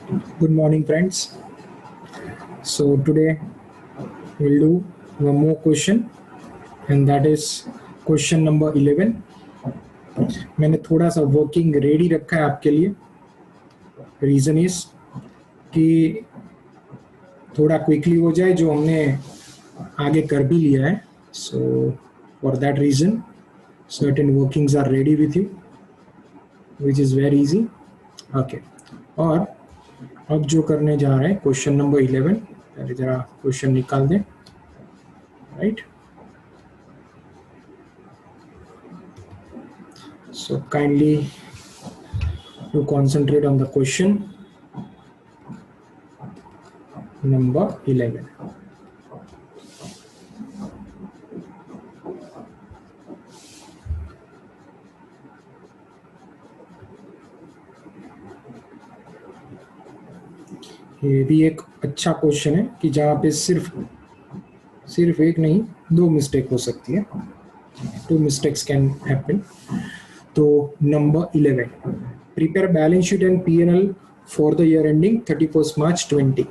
Good morning, friends. So today we'll do one more question, and that is question number 11. मैंने थोड़ा सा working ready रखा है आपके लिए. रीजन इज कि थोड़ा क्विकली हो जाए जो हमने आगे कर भी लिया है. So for that reason certain workings are ready with you, which is very easy. Okay. और अब जो करने जा रहे हैं क्वेश्चन नंबर 11, पहले जरा क्वेश्चन निकाल दें. Right. So kindly to concentrate on the question number 11. ये भी एक अच्छा क्वेश्चन है कि जहाँ पे सिर्फ एक नहीं दो मिस्टेक हो सकती है. 2 mistakes can happen. तो नंबर 11, prepare balance sheet and P&L for the year ending 31st March 20.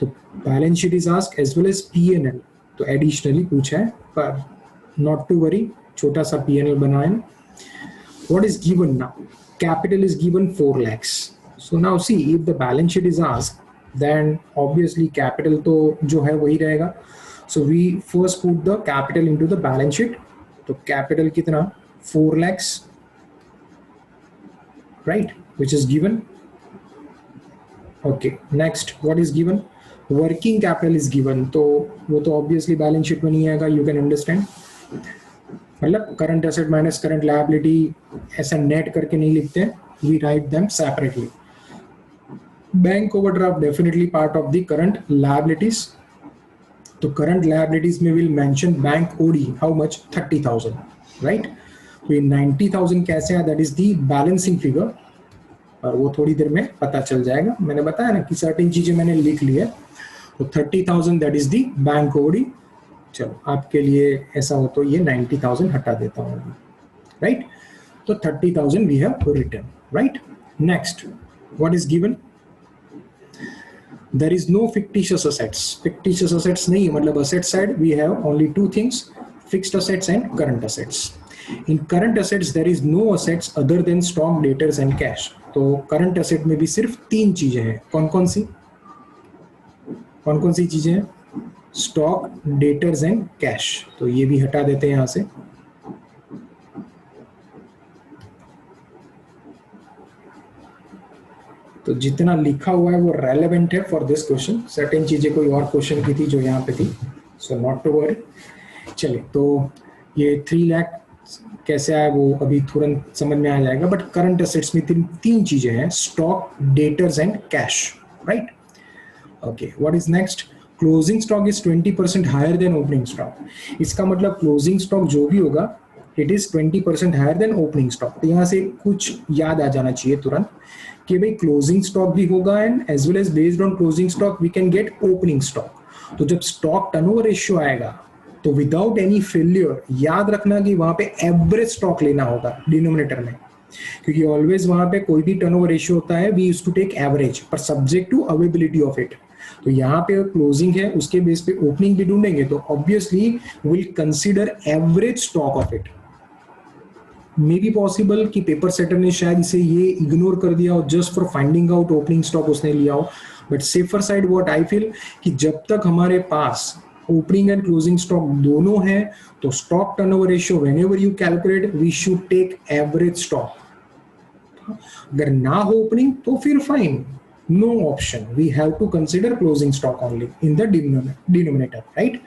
तो balance sheet is ask as well as P&L, तो एडिशनली पूछा है, पर नॉट टू वरी, छोटा सा P&L बनाए. What is given now? Capital is given 4 lakhs. So now see, if the balance sheet is asked, then obviously capital तो जो है वही रहेगा. So we first put the capital into the balance sheet. तो capital कितना? 4 lakhs, right? Which is given. Okay. Next, what is given? Working capital is given. तो वो तो obviously balance sheet में नहीं आएगा. You can understand. मतलब current asset minus current liability ऐसा net करके नहीं लिखते हैं. We write them separately. Bank overdraft definitely part of the current liabilities. तो करंट लायबिलिटीज में will mention bank OD how much 30,000, right. तो ये 90,000 कैसे है? That is the balancing figure, और वो थोड़ी देर में पता चल जाएगा. मैंने बताया ना कि सर्टेन चीजें मैंने लिख ली है. तो 30,000 that is the bank OD. चलो आपके लिए ऐसा हो तो ये 90,000 हटा देता हूँ, राइट. तो 30,000 we have written, right. Next, what is given? There is no fictitious assets. Fictitious assets नहीं है, मतलब asset side we have only 2 things, fixed assets and current assets. In current assets there is no assets other than stock, debtors and cash. तो current asset में भी सिर्फ 3 चीजें हैं. कौन कौन सी चीजें हैं? Stock, debtors and cash. तो ये भी हटा देते हैं यहाँ से. तो जितना लिखा हुआ है वो रेलेवेंट है फॉर दिस क्वेश्चन. सर्टेन चीजें कोई और क्वेश्चन की थी जो यहाँ पे थी, सो नॉट टू वरी. चलिए, तो ये 3 लाख कैसे आया वो अभी तुरंत समझ में आ जाएगा. बट करंट एसेट्स में 3 चीजें हैं, stock, debtors and cash, right. Okay, what is next? Closing stock is 20% higher than opening stock. इसका मतलब क्लोजिंग स्टॉक जो भी होगा it is 20% higher than opening stock. तो यहाँ से कुछ याद आ जाना चाहिए तुरंत कि भाई क्लोजिंग स्टॉक भी होगा and as well as based on closing stock we can get opening stock. तो जब स्टॉक टर्नओवर रेशियो आएगा तो विदाउट एनी फेल्योर याद रखना कि वहां पे एवरेज स्टॉक लेना होगा डिनोमिनेटर में, क्योंकि ऑलवेज वहां पे कोई भी टर्नओवर रेशियो होता है we used to take average पर subject to availability of it. तो यहाँ पे क्लोजिंग है, उसके बेस पे ओपनिंग भी ढूंढेंगे, तो obviously will consider average stock of it. May be possible कि पेपर सेटर ने शायद इसे ये इग्नोर कर दिया हो just for finding out opening stock उसने लिया हो. But safer side what I feel कि जब तक हमारे पास ओपनिंग एंड क्लोजिंग स्टॉक दोनों है तो stock turnover ratio whenever you calculate we should take average stock. अगर ना हो ओपनिंग तो फिर fine, no option, we have to consider closing stock only in the denominator, right.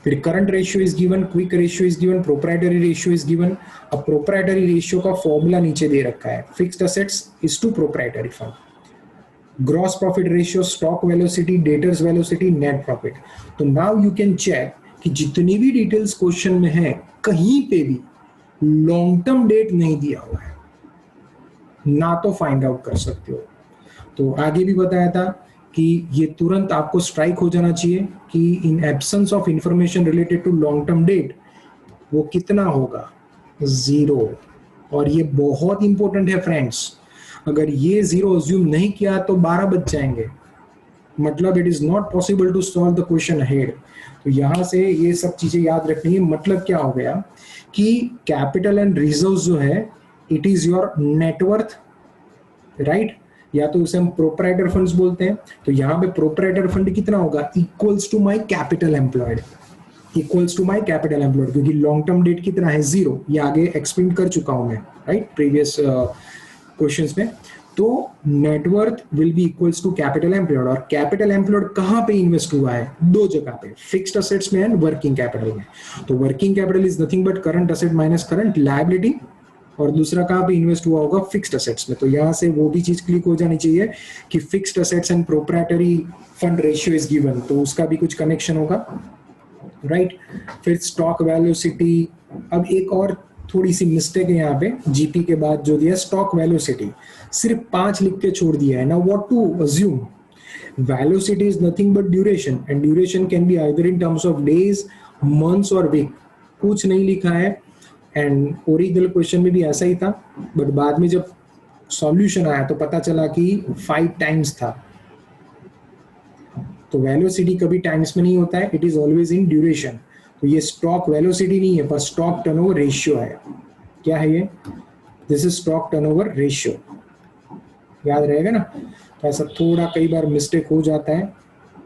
फिर current ratio is given, quick ratio is given, proprietary ratio is given. अब proprietary ratio का formula नीचे दे रखा है, fixed assets is to proprietary firm. Gross profit ratio, stock velocity, debtors velocity, net profit. तो now you can check कि जितनी भी डिटेल्स क्वेश्चन में है कहीं पे भी लॉन्ग टर्म डेट नहीं दिया हुआ है ना, तो फाइंड आउट कर सकते हो. तो आगे भी बताया था कि ये तुरंत आपको स्ट्राइक हो जाना चाहिए कि in absence of information related to long term debt वो कितना होगा? 0. और ये बहुत इंपॉर्टेंट है फ्रेंड्स. अगर ये 0 अज्यूम नहीं किया तो 12 बच जाएंगे, मतलब it is not possible to solve the question ahead. तो यहां से ये सब चीजें याद रखनी है। मतलब क्या हो गया कि कैपिटल एंड रिजर्व जो है it is your net worth, right, या तो उसे हम प्रोप्राइटर फंड्स बोलते हैं। तो यहाँ पे प्रोप्राइटर फंड कितना होगा, equals to my capital employed, equals to my capital employed, क्योंकि लॉन्ग टर्म डेट कितना है 0, ये आगे एक्सप्लेन कर चुका हूं मैं, राइट, प्रीवियस क्वेश्चंस में। तो net worth will be equals to capital employed, और कैपिटल एम्प्लॉयड कहां पे इन्वेस्ट हुआ है, दो जगह पे, फिक्स्ड असेट्स में एंड वर्किंग कैपिटल में। तो working capital is nothing but current asset minus current liability, और दूसरा कहां पे इन्वेस्ट हुआ होगा, फिक्स्ड असेट्स में। तो यहां से वो भी चीज क्लिक हो जानी चाहिए कि fixed assets and proprietary fund ratio is given, तो उसका भी कुछ कनेक्शन होगा, राइट। फिर स्टॉक वेलोसिटी, अब एक और थोड़ी सी मिस्टेक है यहाँ पे, जीपी के बाद जो दिया स्टॉक वेलोसिटी, सिर्फ 5 लिख के छोड़ दिया है ना। What to assume, velocity is nothing but duration, and duration can be either in terms of days, months और वीक, कुछ नहीं लिखा है। एंड ओरिजिनल क्वेश्चन में भी ऐसा ही था, बट बाद में जब सॉल्यूशन आया तो पता चला कि 5 टाइम्स था। तो वेलोसिटी कभी टाइम्स में नहीं होता है, it is always in duration. तो ये स्टॉक वेलोसिटी नहीं है, पर स्टॉक टर्नओवर रेशियो है। क्या है ये, this is stock turnover ratio, याद रहेगा ना। तो ऐसा थोड़ा कई बार मिस्टेक हो जाता है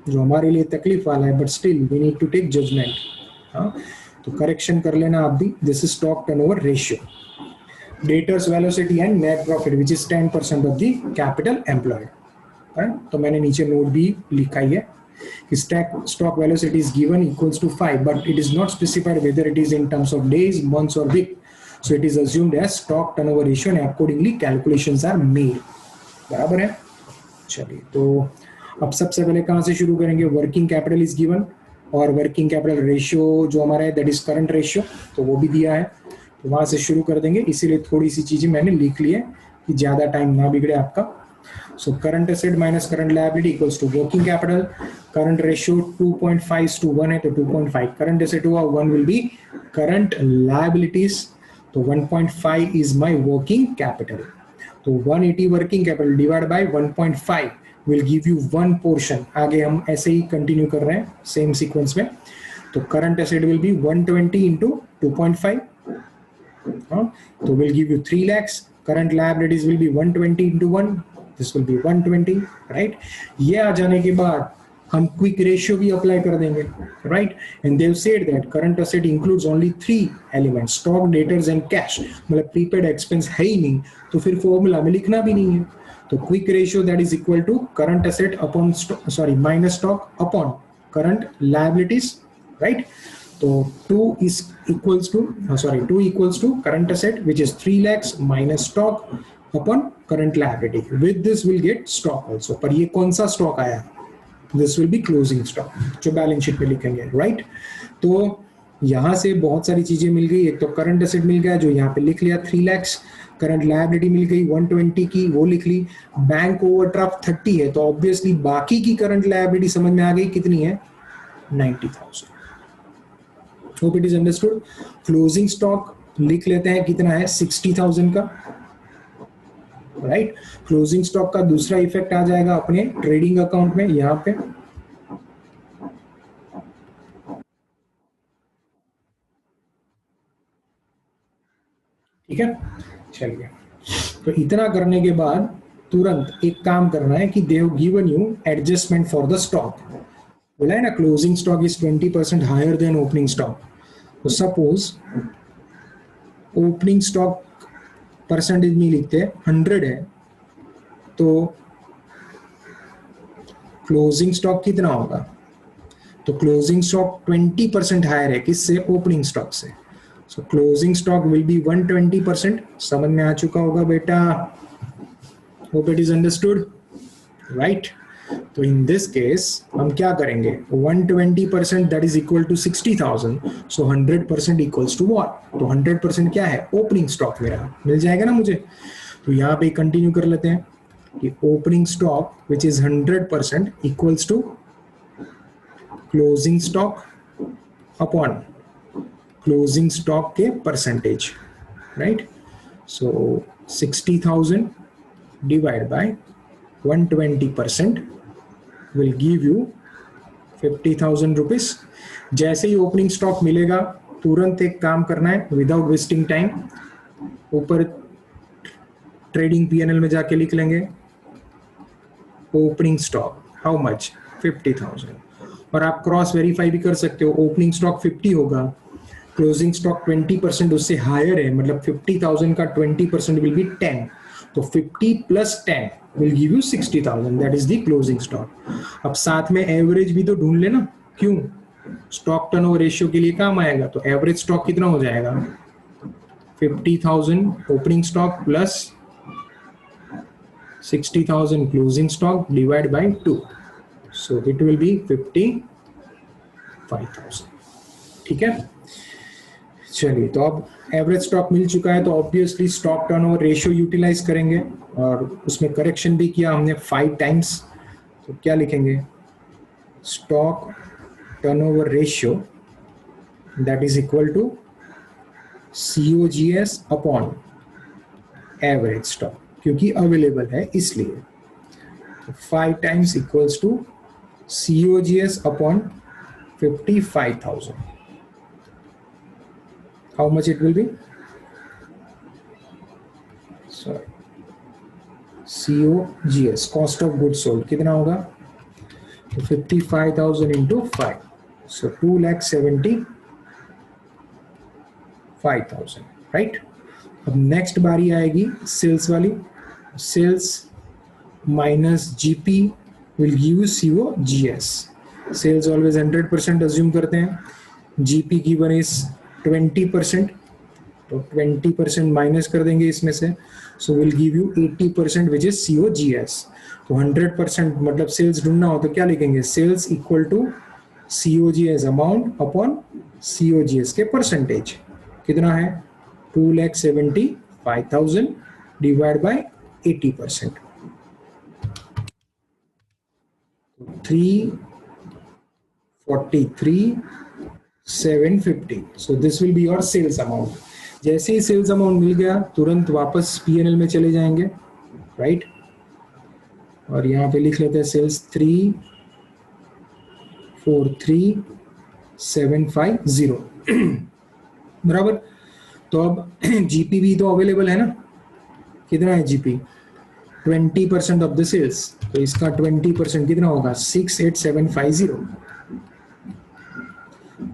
जो हमारे लिए तकलीफ वाला है, but still we need to take judgement. हाँ, तो करेक्शन कर लेना आप भी, this is stock turnover ratio. Debtors velocity and net profit which is 10% of the capital employed. तो मैंने नीचे नोट भी लिखा ही है कि stock velocity is given equals to 5, but it is not specified whether it is in terms of days, months or week. So it is assumed as stock turnover ratio and accordingly calculations are made. बराबर है। चलिए, तो अब सबसे पहले कहाँ से शुरू करेंगे, वर्किंग कैपिटल इज गिवन, और वर्किंग कैपिटल रेशियो जो हमारा है दैट इज करंट रेशियो, तो वो भी दिया है, तो वहां से शुरू कर देंगे। इसीलिए थोड़ी सी चीजें मैंने लिख ली है कि ज्यादा टाइम ना बिगड़े आपका। So current asset minus current liability equals to working capital. Current ratio 2.5 to 1 है तो 2.5 current asset हुआ, 1 will be current liabilities, तो 1.5 is my working capital. तो 180 working capital divided by 1.5 will give you 1 portion. आगे हम ऐसे ही continue कर रहे हैं सेम सीक्वेंस में। तो current asset will be 120 into 2.5, तो will give you 3 lakhs. Current liabilities will be 120 into 1, this will be 120, right? ये आ जाने के बाद हम क्विक रेशियो भी अप्लाई कर देंगे, right. And they have said that current asset includes only 3 elements, stock, debtors and cash. मतलब prepaid expense है ही नहीं, तो फिर फॉर्मूला में लिखना भी नहीं है। तो quick ratio that is equal to current asset upon minus stock upon current liabilities, right. तो 2 equals to current asset which is 3 lakhs minus stock upon current liability. With this we'll get stock also. पर ये कौन सा stock आया, this will be closing stock जो balance sheet में लिखेंगे, right. तो यहाँ से बहुत सारी चीजें मिल गई। एक तो करंट एसेट मिल गया जो यहाँ पे लिख लिया 3 lakhs, करंट लायबिलिटी मिल गई 120 की, वो लिख ली। बैंक ओवरड्राफ्ट 30 है, तो ऑब्वियसली बाकी की करंट लायबिलिटी समझ में आ गई कितनी है, 90,000। Hope it is understood. Closing stock लिख लेते हैं कितना है, 60,000 का, राइट। क्लोजिंग स्टॉक का दूसरा इफेक्ट आ जाएगा अपने ट्रेडिंग अकाउंट में यहां पे, ठीक है। चलिए, तो इतना करने के बाद तुरंत एक काम करना है कि they have given you adjustment for the stock. बोला है ना closing stock is 20% higher than opening stock. तो सपोज ओपनिंग स्टॉक परसेंटेज में लिखते हैं 100 है, तो क्लोजिंग स्टॉक कितना होगा, तो क्लोजिंग स्टॉक 20% हायर है किससे, ओपनिंग स्टॉक से। So closing stock will be 120%। समझ में आ चुका होगा बेटा, hope it is understood, right. तो इन दिस केस हम क्या करेंगे, 120% that is equal to 60,000, so 100% equals to what, तो 100% क्या है, ओपनिंग स्टॉक मेरा मिल जाएगा ना मुझे। तो यहाँ पे कंटिन्यू कर लेते हैं कि opening stock which is 100% equals to closing stock upon closing stock के percentage, right. So 60,000 divide by 120% will give you 50,000 rupees. जैसे ही ओपनिंग स्टॉक मिलेगा तुरंत एक काम करना है, विदाउट वेस्टिंग टाइम ऊपर ट्रेडिंग पीएनएल में जाके लिख लेंगे ओपनिंग स्टॉक हाउ मच 50,000, और आप क्रॉस वेरीफाई भी कर सकते हो। ओपनिंग स्टॉक 50 होगा, क्लोजिंग स्टॉक 20% उससे हायर है, मतलब 50,000 का 20% विल बी 10, तो 50 plus 10 will give you 60,000, that is the closing stock. अब साथ में एवरेज भी तो ढूंढ लेना, क्यों? स्टॉक टर्नओवर रेशियो के लिए काम आएगा। तो एवरेज स्टॉक कितना हो जाएगा? 50,000 opening stock plus 60,000 closing stock divided by 2, so it will be 55,000। ठीक है, चलिए तो अब एवरेज स्टॉक मिल चुका है, तो obviously stock turnover ratio utilize करेंगे, और उसमें करेक्शन भी किया हमने 5 टाइम्स। तो क्या लिखेंगे? Stock turnover ratio that is equal to COGS upon average stock, क्योंकि अवेलेबल है इसलिए। 5 times equals to COGS upon 55,000. How much it will be? Sorry, COGS cost of goods sold कितना होगा? तो 55,000 into 5, so 2,75,000, right? अब next बारी आएगी sales वाली। Sales minus GP will give you COGS। Sales always 100% assume करते हैं, GP given is 20%, तो 20% माइनस कर देंगे इसमें से, so will give you 80% which is COGS। तो 100% मतलब सेल्स ढूंढना हो तो क्या लिखेंगे? Sales equal to COGS amount upon COGS के परसेंटेज। कितना है? 2,75,000 divide by 80%, 343,750। So this will be your sales amount. जैसे ही सेल्स अमाउंट मिल गया तुरंत वापस पीएनएल में चले जाएंगे, राइट? और यहाँ पे लिख लेते हैं सेल्स 343,750 बराबर। तो अब जीपी भी तो अवेलेबल है ना, कितना है जीपी? 20% ऑफ द सेल्स, तो इसका 20% कितना होगा? 68750।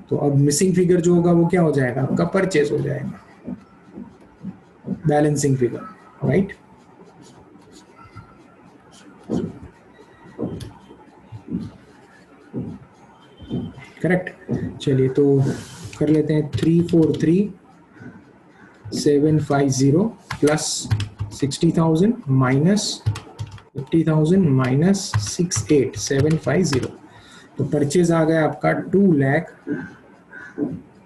तो अब मिसिंग फिगर जो होगा वो क्या हो जाएगा? आपका परचेज हो जाएगा, बैलेंसिंग फिगर, राइट? करेक्ट। चलिए तो कर लेते हैं 343,750 प्लस 60,000 माइनस 50,000 माइनस 68,750। तो परचेज आ गया आपका 2 लाख,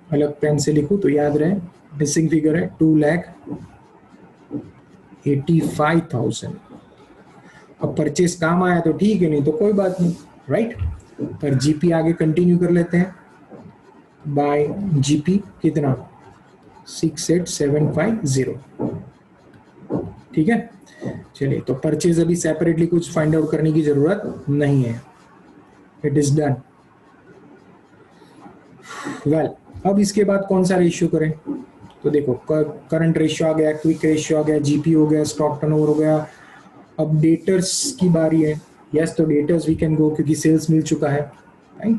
अलग पेन से लिखूं तो याद रहे, मिसिंग फिगर है 2,85,000। अब परचेज काम आया तो ठीक है, नहीं तो कोई बात नहीं, राइट? पर जीपी आगे कंटिन्यू कर लेते हैं बाय जीपी कितना? 68750। ठीक है, चलिए तो परचेज अभी सेपरेटली कुछ फाइंड आउट करने की जरूरत नहीं है, इट इज डन। वेल, अब इसके बाद कौन सा रेशियो करें? तो देखो करंट रेशियो आ गया, क्विक रेशियो आ गया, जीपी हो गया, स्टॉक टर्नओवर हो गया। अब डेटर्स की बारी है। यस, तो डेटर्स वी कैन गो, क्योंकि सेल्स मिल चुका है, राइट?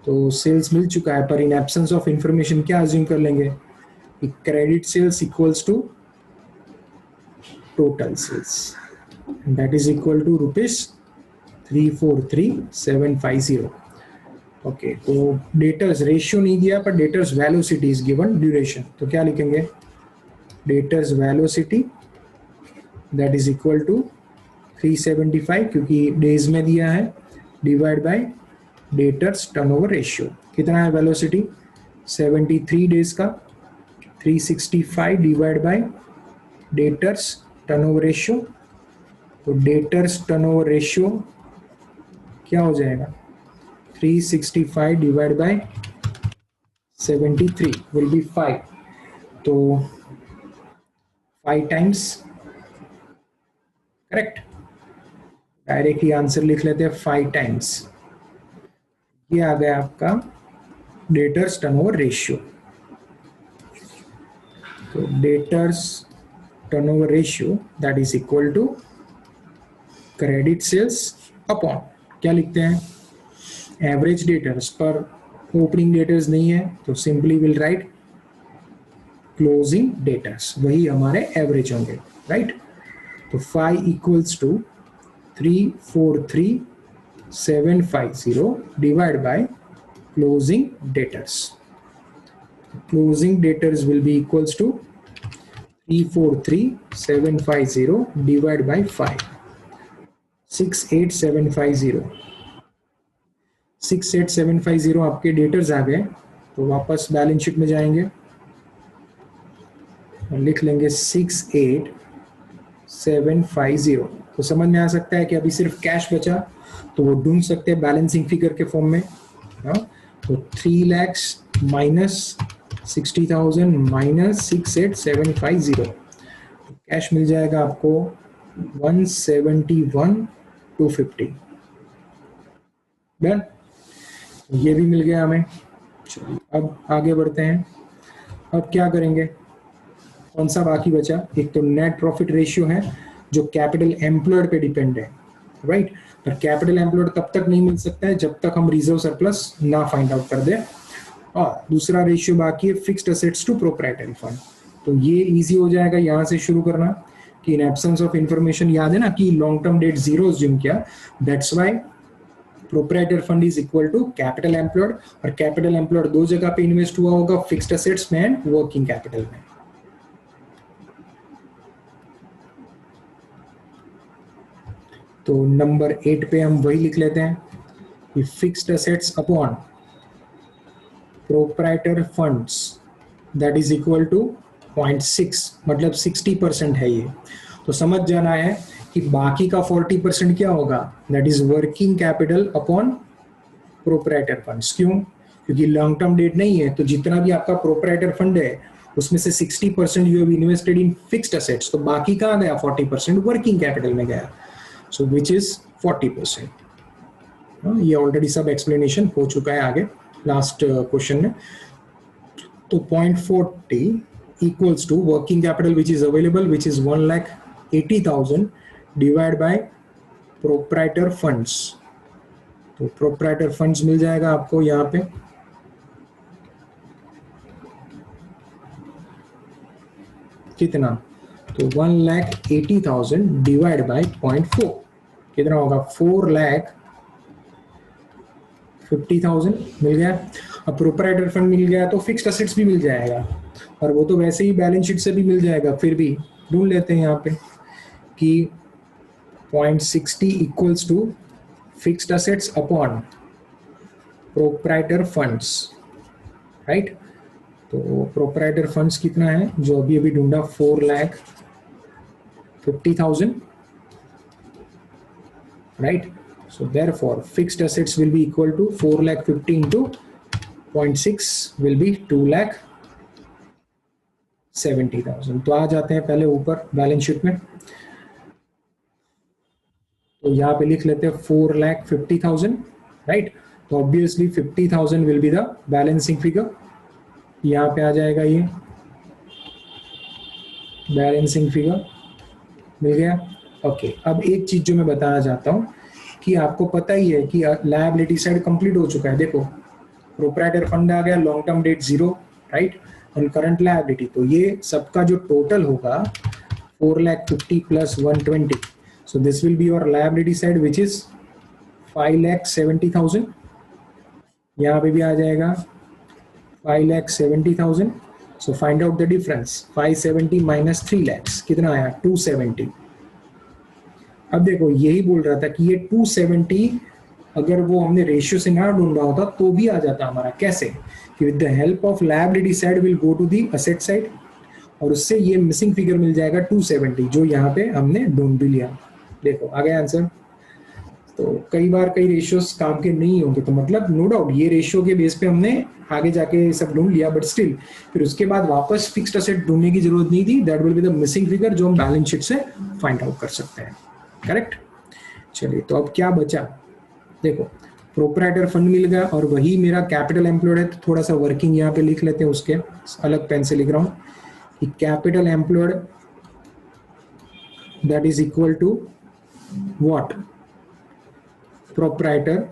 तो सेल्स मिल चुका है, पर इन एब्सेंस ऑफ इंफॉर्मेशन क्या अज्यूम कर लेंगे? Credit sales equals to total sales, that is equal to ₹343,750। Okay, तो डेटर्स रेशियो नहीं दिया, पर debtors velocity is given duration, तो क्या लिखेंगे? Debtors velocity that is equal to 375, क्योंकि डेज में दिया है, divide by debtors turnover ratio. कितना है वेलोसिटी? 73 डेज का, 365 divide by debtors turnover ratio. तो डेटर्स टर्नओवर रेशियो क्या हो जाएगा? 365 डिवाइड बाय 73 विल बी 5, तो 5 टाइम्स करेक्ट। डायरेक्टली आंसर लिख लेते हैं 5 टाइम्स। ये आ गया आपका डेटर्स टर्नओवर रेशियो। तो debtors turnover ratio that is equal to credit sales upon क्या लिखते हैं, एवरेज डेटर्स पर ओपनिंग डेटर्स नहीं है तो simply will write closing debtors, वही हमारे एवरेज होंगे, राइट। तो 5 equals to 343750 divide by closing debtors. Closing debtors will be equals to 343750 divide by 5, 68750। 68750 आपके डेटर्स आ गए। तो वापस बैलेंस शीट में जाएंगे और लिख लेंगे 68750। तो समझ में आ सकता है कि अभी सिर्फ कैश बचा तो वो ढूंढ सकते हैं बैलेंसिंग फिगर के फॉर्म में। तो 3 लाख माइनस 60,000 माइनस 68750, तो कैश मिल जाएगा आपको 171,250। डन, ये भी मिल गया हमें। चलिए अब आगे बढ़ते हैं। अब क्या करेंगे, कौन सा बाकी बचा, एक तो नेट प्रॉफिट रेशियो है जो कैपिटल एम्प्लॉयड पे डिपेंड है, राइट। पर कैपिटल एम्प्लॉयड तब तक नहीं मिल सकता है जब तक हम रिजर्व सरप्लस ना फाइंड आउट कर दे। और दूसरा रेशियो बाकी है fixed assets to proprietary fund. तो ये इजी हो जाएगा यहाँ से शुरू करना कि इन एब्सेंस ऑफ इंफॉर्मेशन, याद है ना कि लॉन्ग टर्म डेट जीरो जिम किया, that's why proprietor fund is equal to capital employed. और कैपिटल एम्प्लॉयड दो जगह पे इन्वेस्ट हुआ होगा, फिक्स्ड एसेट्स में एंड वर्किंग कैपिटल में। तो नंबर 8 पे हम वही लिख लेते हैं कि fixed assets upon proprietor funds that is equal to 0.6, मतलब 60% है ये। तो समझ जाना है कि बाकी का 40% क्या होगा, that is working capital upon proprietor funds. क्यों, क्योंकि लॉन्ग टर्म डेट नहीं है, तो जितना भी आपका प्रोप्राइटर फंड है उसमें से 60% you have invested in fixed assets, तो बाकी कहाँ गया, 40% वर्किंग कैपिटल में गया, सो विच इज 40%। ये ऑलरेडी सब एक्सप्लेनेशन हो चुका है आगे लास्ट क्वेश्चन में। तो 0.40 equals to working capital which is available which is 1,80,000 divide by proprietor funds. तो प्रोप्राइटर फंड्स मिल जाएगा आपको यहाँ पे कितना, तो 1,80,000 डिवाइड बाय 0.4 कितना होगा, 4,50,000 मिल गया। अब प्रोप्राइटर फंड मिल गया तो फिक्स्ड एसेट्स भी मिल जाएगा, और वो तो वैसे ही बैलेंस शीट से भी मिल जाएगा, फिर भी ढूंढ लेते हैं यहाँ पे कि 0.60 equals to fixed assets upon proprietor funds, right. तो प्रोप्राइटर फंड्स कितना है जो अभी अभी ढूंढा, 4,50,000, right. So therefore fixed assets will be equal to 4,50,000 into 0.6 will be 2,70,000। तो आ जाते हैं पहले ऊपर बैलेंस शीट में, तो यहाँ पे लिख लेते हैं 4,50,000, राइट। तो obviously 50,000 will be the balancing figure, यहाँ पे आ जाएगा ये बैलेंसिंग फिगर मिल गया। ओके, अब एक चीज जो मैं बताना चाहता हूँ कि आपको पता ही है कि लायबिलिटी साइड कंप्लीट हो चुका है। देखो प्रोप्राइटर फंड आ गया, long term debt zero, right, and current liability. तो ये सबका जो टोटल होगा 4,50,000 plus 120, so this will be your liability side which is 5,70,000। यहाँ पे भी आ जाएगा 5,70,000। So find out the difference, 570 minus 3 lakhs कितना आया, 270। अब देखो यही बोल रहा था कि ये 270 अगर वो हमने रेशियो से ना ढूंढा होता तो भी आ जाता हमारा। कैसे, कि with the help of liability side will go to the asset side, और उससे ये मिसिंग फिगर मिल जाएगा 270 जो यहाँ पे हमने ढूंढ भी लिया। देखो आ गया आंसर। तो कई बार कई रेशियोस काम के नहीं होंगे, तो मतलब नो डाउट ये रेशियो के बेस पे हमने आगे जाके सब ढूंढ लिया, बट स्टिल फिर उसके बाद वापस फिक्स्ड एसेट ढूंढने की जरूरत नहीं थी। That will be the missing figure जो हम बैलेंस शीट से फाइंड आउट कर सकते हैं। करेक्ट। चलिए तो अब क्या बचा, देखो प्रोप्राइटर फंड मिल गया और वही मेरा कैपिटल एम्प्लॉयड है, तो थोड़ा सा वर्किंग यहाँ पे लिख लेते हैं, उसके अलग पेन से लिख रहा हूँ कि capital employed that is equal to what, proprietor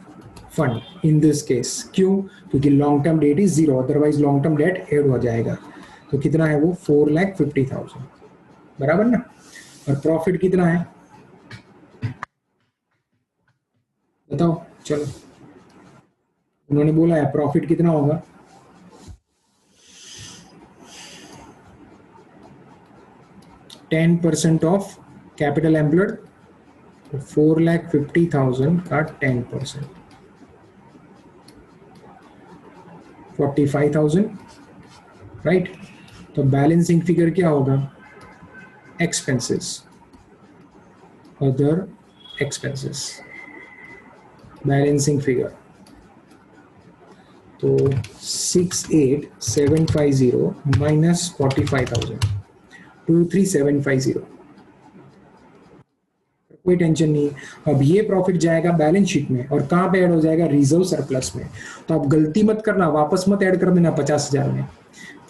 fund in this case. क्यों? क्योंकि long term debt is 0, otherwise long term debt add हो जाएगा। तो कितना है वो 4,50,000, बराबर ना। और प्रॉफिट कितना है बताओ, चलो उन्होंने बोला है प्रॉफिट कितना होगा, ten percent of capital employed, 4,50,000 का 10%, 45,000, राइट। तो बैलेंसिंग फिगर क्या होगा, expenses, other expenses, balancing figure तो 68,750 माइनस 45,000, 23,750। कोई टेंशन नहीं। अब ये प्रॉफिट जाएगा बैलेंस शीट में और कहां पे ऐड हो जाएगा, रिजर्व सरप्लस में। तो आप गलती मत करना, वापस मत ऐड कर देना 50,000 में।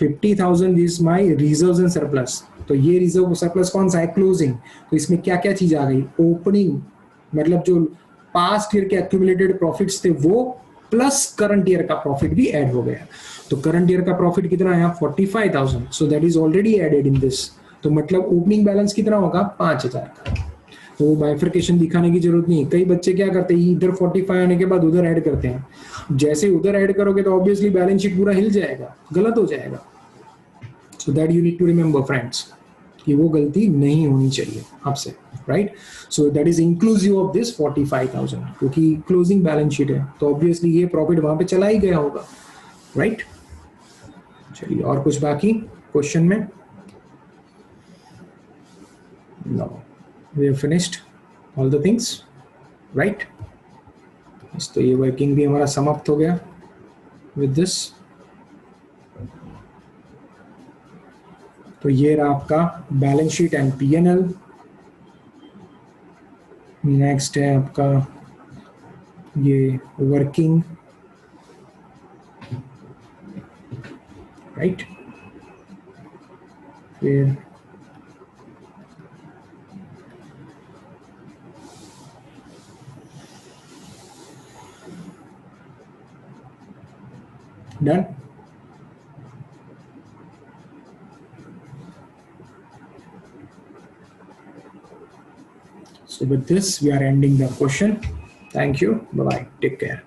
50,000 is my reserve and surplus. तो ये रिजर्व सरप्लस कौन सा है, क्लोजिंग। तो इसमें क्या क्या चीज आ गई, ओपनिंग मतलब जो पास्ट ईयर के एक्यूमुलेटेड प्रॉफिट्स थे वो, प्लस करंट ईयर का प्रॉफिट भी ऐड हो गया। तो करंट ईयर का प्रॉफिट कितना है, 45,000, so that is already added in this. तो मतलब ओपनिंग बैलेंस कितना होगा, 5,000 का। तो बाइफर्केशन दिखाने की जरूरत नहीं। कई बच्चे क्या करते हैं, इधर 45 आने के बाद उधर ऐड करते हैं। जैसे उधर ऐड करोगे तो ऑब्वियसली बैलेंस शीट पूरा हिल जाएगा, गलत हो जाएगा। So that you need to remember friends, कि वो गलती नहीं होनी चाहिए आपसे, right. So that is inclusive of this 45,000, क्योंकि क्लोजिंग बैलेंस शीट है तो ऑब्वियसली ये प्रॉफिट वहां पे चला ही गया होगा, राइट। चलिए और कुछ बाकी क्वेश्चन में, no, we have finished all the things, right? तो ये वर्किंग भी हमारा समाप्त हो गया with this। तो ये रहा आपका balance sheet and P&L। Next है आपका ये वर्किंग, राइट। फिर done. So with this, we are ending the question. Thank you. Bye-bye. Take care.